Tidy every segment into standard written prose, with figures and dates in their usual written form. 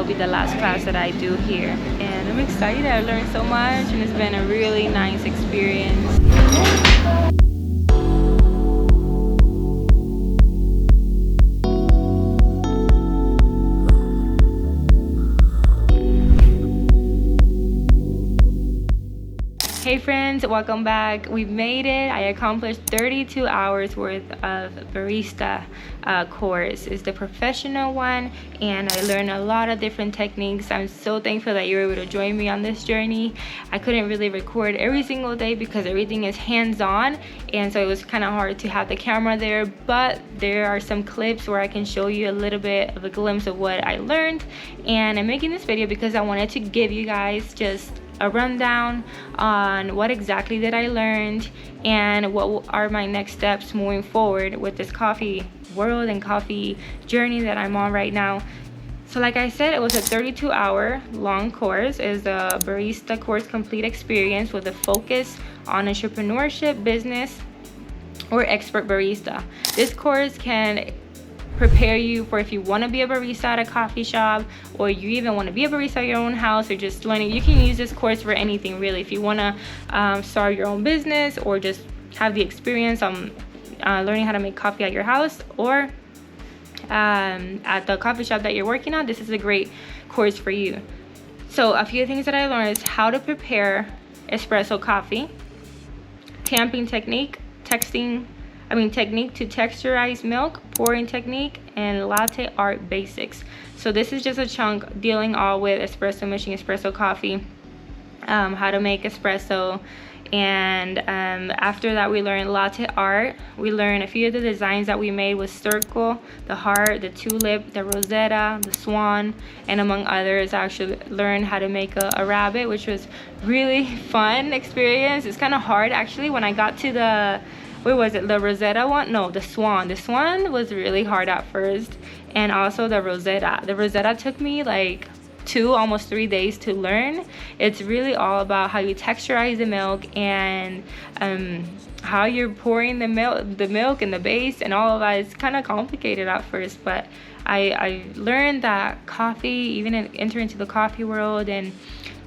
will be the last class that I do here. And I'm excited. I learned so much and it's been a really nice experience. Hey friends, welcome back. We made it. I accomplished 32 hours worth of barista course. It's the professional one and I learned a lot of different techniques. I'm so thankful that you were able to join me on this journey. I couldn't really record every single day because everything is hands-on, and so it was kind of hard to have the camera there, but there are some clips where I can show you a little bit of a glimpse of what I learned. And I'm making this video because I wanted to give you guys just a rundown on what exactly did I learned and what are my next steps moving forward with this coffee world and coffee journey that I'm on right now. So like I said, it was a 32-hour long course. It's a barista course complete experience with a focus on entrepreneurship, business, or expert barista. This course can prepare you for if you want to be a barista at a coffee shop, or you even want to be a barista at your own house, or just learning. You can use this course for anything really. If you want to start your own business or just have the experience on learning how to make coffee at your house or at the coffee shop that you're working at, this is a great course for you. So a few things that I learned is how to prepare espresso coffee, tamping technique, technique to texturize milk, pouring technique, and latte art basics. So this is just a chunk dealing all with espresso machine, espresso coffee, how to make espresso. And after that we learned latte art. We learned a few of the designs that we made with circle, the heart, the tulip, the rosetta, the swan, and among others. I actually learned how to make a rabbit, which was really fun experience. It's kind of hard actually. When I got to the, where was it, the rosetta one? No, the swan. The swan was really hard at first, and also the rosetta. The rosetta took me like almost 3 days to learn. It's really all about how you texturize the milk and how you're pouring the milk and the base and all of that. It's kind of complicated at first, but I learned that coffee, even entering into the coffee world and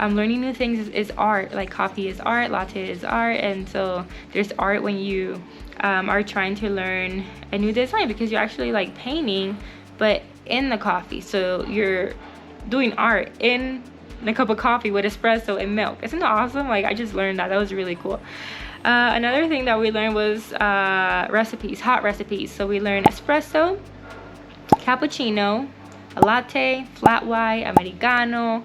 learning new things is art. Like coffee is art, latte is art, and so there's art when you are trying to learn a new design, because you're actually like painting but in the coffee. So you're doing art in a cup of coffee with espresso and milk. Isn't that awesome? Like I just learned that. That was really cool. Another thing that we learned was recipes, hot recipes. So we learned espresso, cappuccino, a latte, flat white, americano,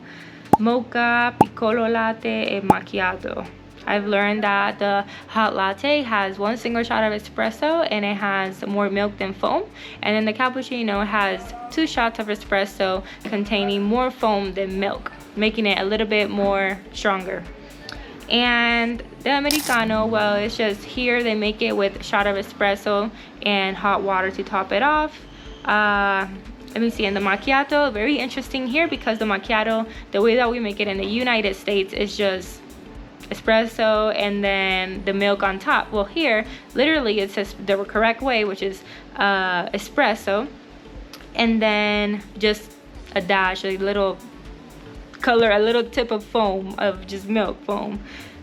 mocha, piccolo latte, and macchiato. I've learned that the hot latte has one single shot of espresso and it has more milk than foam, and then the cappuccino has 2 shots of espresso containing more foam than milk, making it a little bit more stronger. And the americano, well, it's just here they make it with a shot of espresso and hot water to top it off. Let me see. And the macchiato, very interesting here, because the macchiato, the way that we make it in the United States is just espresso and then the milk on top. Well, here literally it says the correct way, which is espresso and then just a dash, a little color, a little tip of foam, of just milk foam.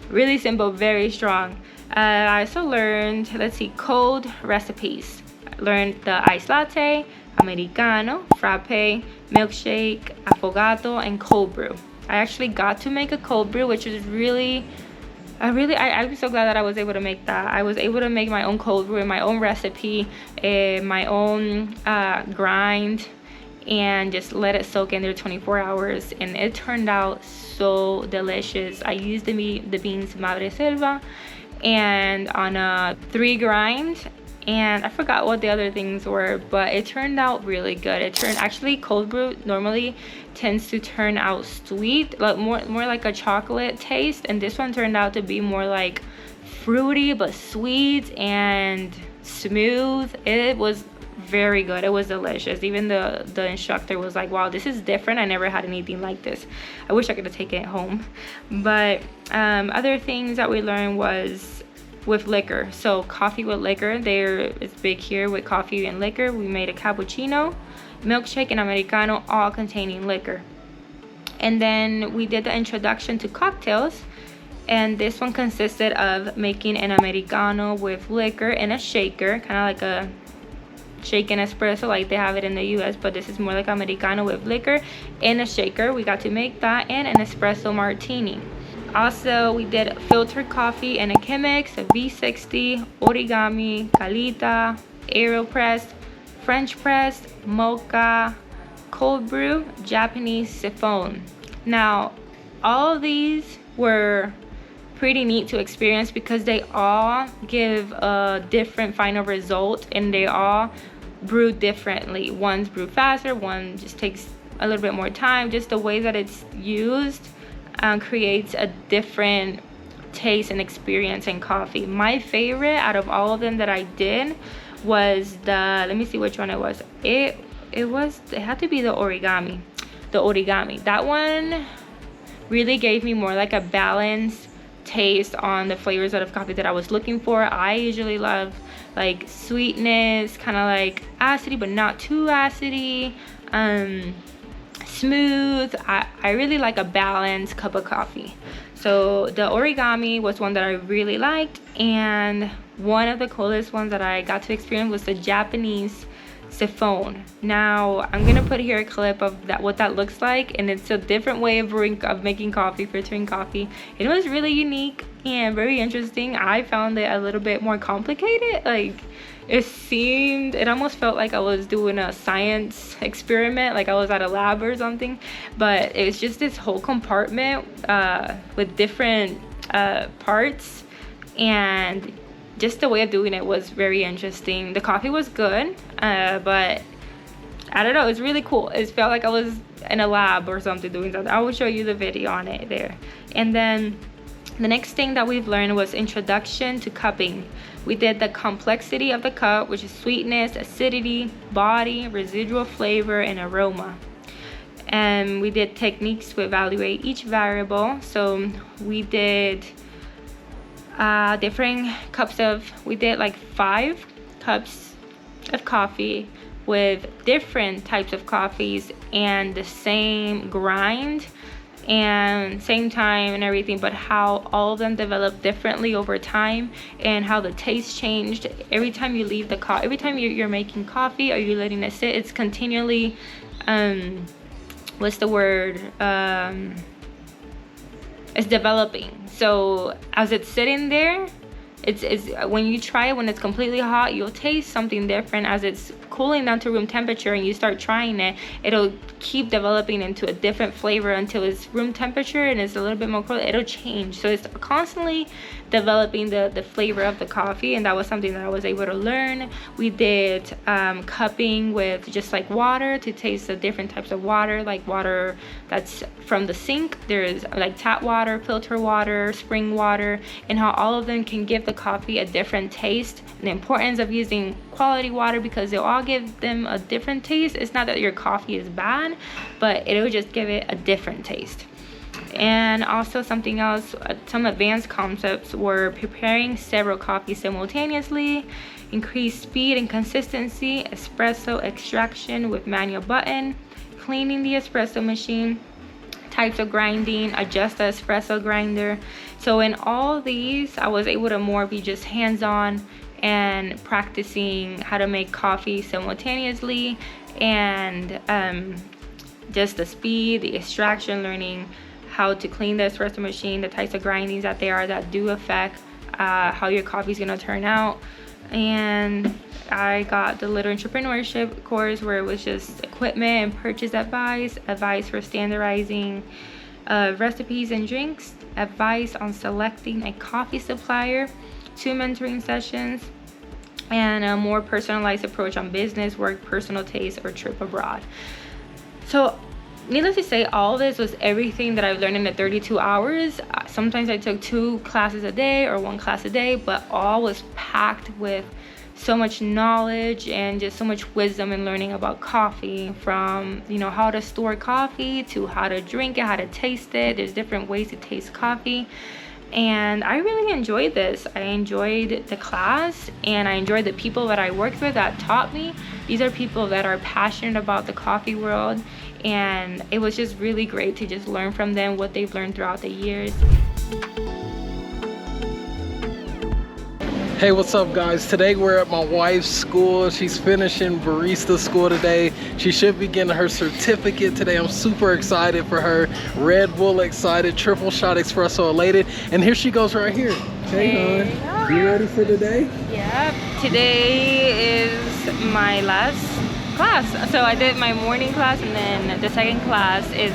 Really simple, very strong. I also learned, let's see, cold recipes. I learned the iced latte, americano, frappe, milkshake, affogato, and cold brew. I actually got to make a cold brew, which was I'm so glad that I was able to make that. I was able to make my own cold brew, my own recipe, my own grind, and just let it soak in there 24 hours. And it turned out so delicious. I used the beans Madre Selva and on a 3 grind. And I forgot what the other things were, but it turned out really good. Actually, cold brew normally tends to turn out sweet, like more like a chocolate taste, and this one turned out to be more like fruity but sweet and smooth. It was very good. It was delicious. Even the instructor was like, wow, this is different. I never had anything like this. I wish I could have taken it home. But other things that we learned was with liquor. So coffee with liquor, it's big here with coffee and liquor. We made a cappuccino, milkshake, and americano, all containing liquor. And then we did the introduction to cocktails, and this one consisted of making an Americano with liquor in a shaker, kind of like a shaken espresso like they have it in the US, but this is more like Americano with liquor in a shaker. We got to make that, and an espresso martini. Also, we did filtered coffee in a Chemex, a V60, origami, calita, aeropress, French press, mocha, cold brew, Japanese siphon. Now, all of these were pretty neat to experience because they all give a different final result, and they all brew differently. One's brew faster, one just takes a little bit more time. Just the way that it's used creates a different taste and experience in coffee. My favorite out of all of them that I did was let me see which one it was. It had to be the origami. That one really gave me more like a balanced taste on the flavors of coffee that I was looking for. I usually love like sweetness, kind of like acidy but not too acidy, smooth. I really like a balanced cup of coffee. So the origami was one that I really liked, and one of the coolest ones that I got to experience was the Japanese siphon. Now I'm gonna put here a clip of what that looks like, and it's a different way of making coffee, filtering coffee. It was really unique and very interesting. I found it a little bit more complicated. Like it almost felt like I was doing a science experiment, like I was at a lab or something. But it was just this whole compartment with different parts, and just the way of doing it was very interesting. The coffee was good, but I don't know, it was really cool. It felt like I was in a lab or something doing something. I will show you the video on it there. And then the next thing that we've learned was introduction to cupping. We did the complexity of the cup, which is sweetness, acidity, body, residual flavor, and aroma. And we did techniques to evaluate each variable. So we did different we did like 5 cups of coffee with different types of coffees and the same grind and same time and everything, but how all of them developed differently over time, and how the taste changed every time you leave every time you're making coffee or you're letting it sit. It's continually it's developing. So as it's sitting there, it's when you try it, when it's completely hot, you'll taste something different. As it's cooling down to room temperature and you start trying it, it'll keep developing into a different flavor until it's room temperature and it's a little bit more cool. It'll change. So it's constantly developing the flavor of the coffee, and that was something that I was able to learn. We did cupping with just like water to taste the different types of water, like water that's from the sink. There's like tap water, filter water, spring water, and how all of them can give the coffee a different taste, and the importance of using quality water because they'll all give them a different taste. It's not that your coffee is bad, but it'll just give it a different taste. And also something else, some advanced concepts were preparing several coffees simultaneously, increased speed and consistency, espresso extraction with manual button, cleaning the espresso machine, types of grinding, adjust the espresso grinder. So in all these, I was able to more be just hands-on and practicing how to make coffee simultaneously, and just the speed, the extraction, learning how to clean the espresso machine, the types of grindings that there are that do affect how your coffee is going to turn out. And I got the little entrepreneurship course where it was just equipment and purchase advice for standardizing recipes and drinks, advice on selecting a coffee supplier, 2 mentoring sessions, and a more personalized approach on business, work, personal taste, or trip abroad. So needless to say, all this was everything that I've learned in the 32 hours. Sometimes I took 2 classes a day or 1 class a day, but all was packed with so much knowledge and just so much wisdom and learning about coffee, from how to store coffee to how to drink it, how to taste it. There's different ways to taste coffee. And I really enjoyed this. I enjoyed the class, and I enjoyed the people that I worked with that taught me. These are people that are passionate about the coffee world, and it was just really great to just learn from them what they've learned throughout the years. Hey, what's up guys? Today we're at my wife's school. She's finishing barista school today. She should be getting her certificate today. I'm super excited for her. Red Bull excited, triple shot espresso elated. And here she goes right here. Hey, hon. You ready for today? Yeah, today is my last class. So I did my morning class, and then the second class is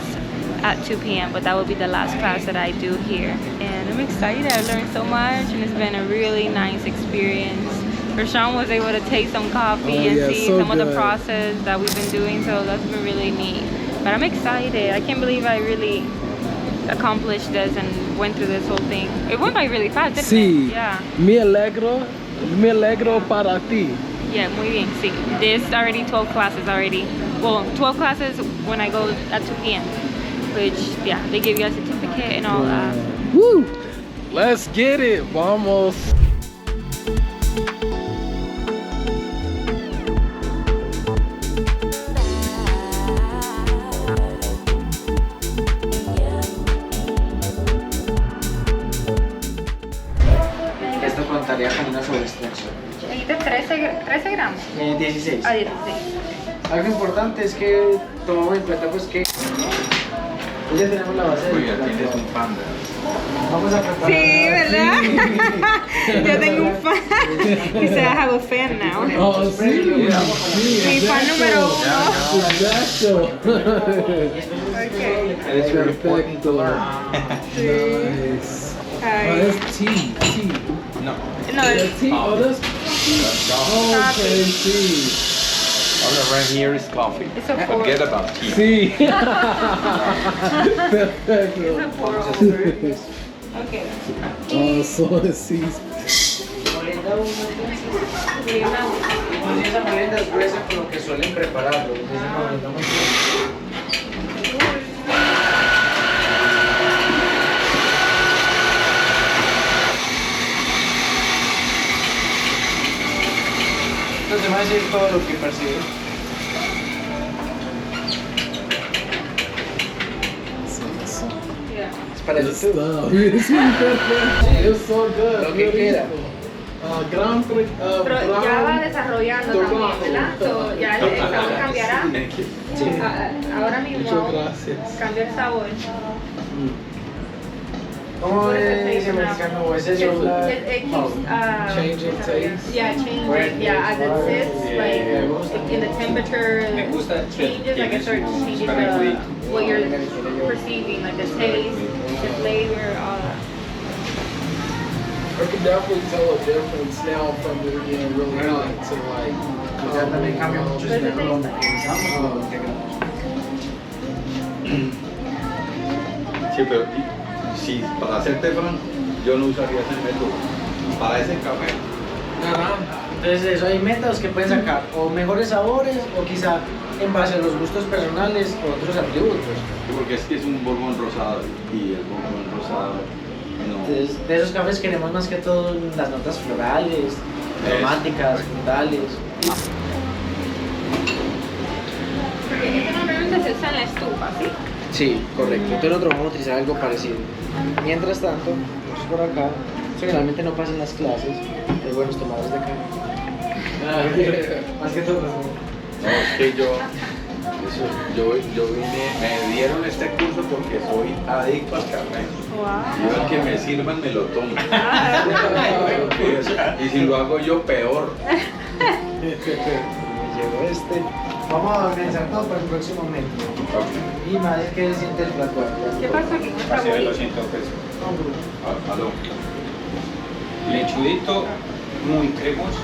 at 2 p.m. but that will be the last class that I do here. And I'm excited. I learned so much, and it's been a really nice experience. Rashawn was able to taste some coffee and see some of the process that we've been doing, so that's been really neat. But I'm excited. I can't believe I really accomplished this and went through this whole thing. It went by really fast, didn't it? Yeah. Me alegro para ti. Yeah, muy bien, sí. There's already 12 classes already. Well, 12 classes when I go at 2 p.m. which, yeah, they give you a certificate and all that. Woo! Let's get it, vamos! Esto contaría como una sobreextracción. Dijiste 13 gramos. 16. Ah, 16. Algo importante es que tomamos en cuenta pues que ya tenemos la base de la tienes un panda. Vamos a preparar. Sí, ¿verdad? Yo tengo un fan. You said I have a fan now. Oh, sí, Mi fan número 1. Exacto. Okay. It's very important to learn. Nice. Oh, that's tea. No. No, That's tea. Oh, that's okay, tea. All around here is coffee. It's a pour. Forget about tea. Sí. It's a pour over. Okay. Oh, so sí. Pues esa molienda es gruesa con lo que suelen prepararlo. Los demás es todo lo que perciben. Yeah. Es para Good YouTube. stuff. It was so good. Lo que queda. Pero ya va desarrollando también, ¿verdad? So, ya el sabor cambiará. Ahora mismo Muchas gracias. cambia el sabor. ¿Cómo es ese mexicano? ¿Es eso? It keeps Changing taste. yeah, changing. Yeah, as it sits, like in the temperature changes, like it starts changing what you're perceiving, like the taste, the flavor, all that. I can definitely tell a difference now from it being really hot to like. Ya también cambia mucho si no lo utilizamos o lo integramos. Sí, pero si para hacer teflón, yo no usaría ese método. Para ese café. Entonces eso, hay métodos que pueden sacar o mejores sabores o quizá en base a los gustos personales o otros atributos. Porque es que es un borbón rosado y el borbón rosado no. Entonces, de esos cafés queremos más que todo las notas florales, aromáticas, frutales. Porque esto normalmente se usa en la estufa, ¿sí? Sí, correcto. Entonces nosotros vamos a utilizar algo parecido. Mientras tanto, pues por acá, eso generalmente no pasa en las clases, hay buenos tomadores de café. Más que todo. No, es que yo vine, me dieron este curso porque soy adicto al café. Wow. Yo el que me sirvan me lo tomo. Y si lo hago yo, peor. Me llegó este. Vamos a organizar todo para el próximo mes. Y más es que siente el plato. ¿Qué pasa aquí? Así de 200 pesos. Aló. Lechudito, muy cremoso.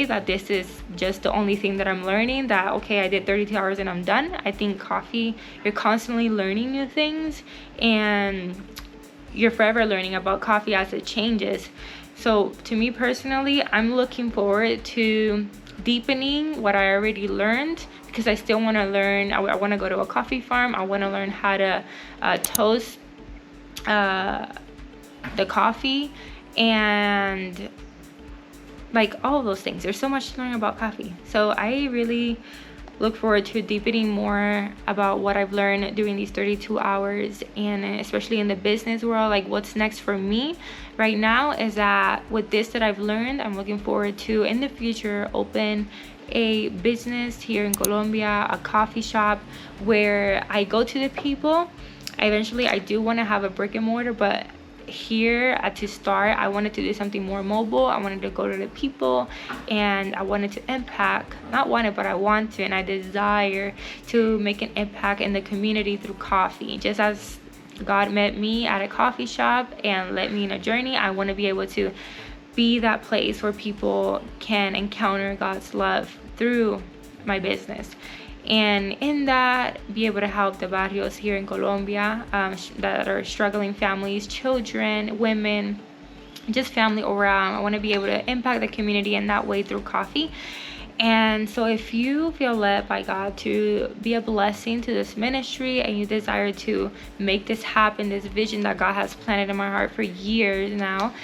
say that this is just the only thing that I'm learning, that okay, I did 32 hours and I'm done. I think coffee, you're constantly learning new things, and you're forever learning about coffee as it changes. So to me personally, I'm looking forward to deepening what I already learned, because I still want to learn. I want to go to a coffee farm. I want to learn how to toast the coffee, and like all of those things. There's so much to learn about coffee. So I really look forward to deepening more about what I've learned during these 32 hours, and especially in the business world. Like what's next for me right now is that with this that I've learned, I'm looking forward to in the future open a business here in Colombia, a coffee shop where I go to the people. Eventually I do want to have a brick and mortar, but here to start, I wanted to do something more mobile. I wanted to go to the people, and I wanted to impact, not wanted, but I want to, and I desire to make an impact in the community through coffee. Just as God met me at a coffee shop and led me in a journey, I want to be able to be that place where people can encounter God's love through my business. And in that, be able to help the barrios here in Colombia that are struggling families, children, women, just family overall. I want to be able to impact the community in that way through coffee. And so if you feel led by God to be a blessing to this ministry, and you desire to make this happen, this vision that God has planted in my heart for years now,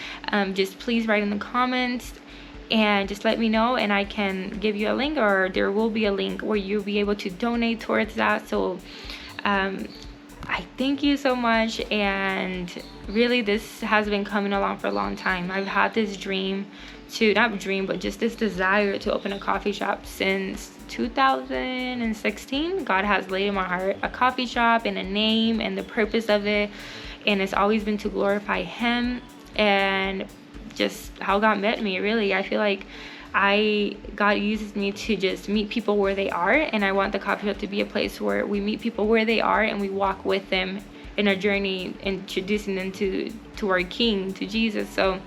just please write in the comments and just let me know, and I can give you a link, or there will be a link where you'll be able to donate towards that. So I thank you so much, and really this has been coming along for a long time. I've had this dream to, not dream, but just this desire to open a coffee shop since 2016. God has laid in my heart a coffee shop and a name and the purpose of it, and it's always been to glorify Him. And just how God met me, really. I feel like God uses me to just meet people where they are, and I want the coffee shop to be a place where we meet people where they are and we walk with them in our journey, introducing them to our King, to Jesus. So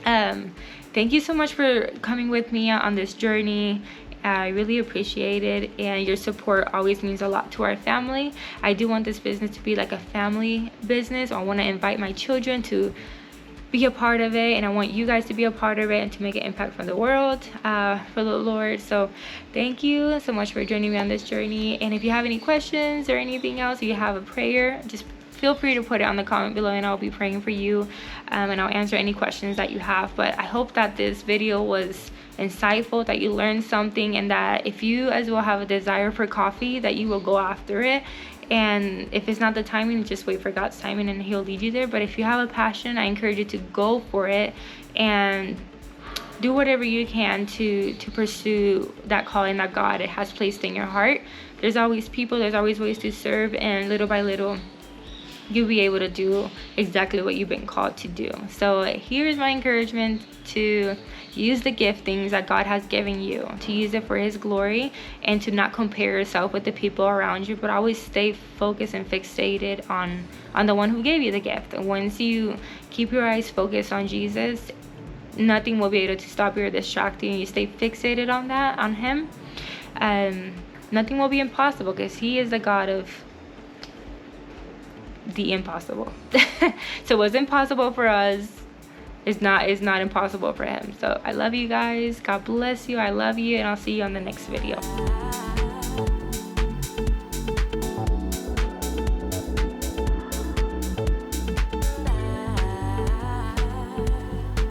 thank you so much for coming with me on this journey. I really appreciate it, and your support always means a lot to our family. I do want this business to be like a family business. I want to invite my children to be a part of it, and I want you guys to be a part of it and to make an impact for the world, for the Lord. So thank you so much for joining me on this journey. And if you have any questions or anything else, or you have a prayer, just feel free to put it on the comment below, and I'll be praying for you, and I'll answer any questions that you have. But I hope that this video was insightful, that you learned something, and that if you as well have a desire for coffee, that you will go after it. And if it's not the timing, just wait for God's timing and He'll lead you there. But if you have a passion, I encourage you to go for it and do whatever you can to pursue that calling that God has placed in your heart. There's always people, there's always ways to serve, and little by little you'll be able to do exactly what you've been called to do. So here's my encouragement: to use the giftings that God has given you, to use it for His glory, and to not compare yourself with the people around you, but always stay focused and fixated on the one who gave you the gift. And once you keep your eyes focused on Jesus, nothing will be able to stop you or distract you, and you stay fixated on that, on Him. Nothing will be impossible, because He is the God of the impossible. So what's impossible for us is not impossible for Him. So I love you guys. God bless you. I love you, and I'll see you on the next video.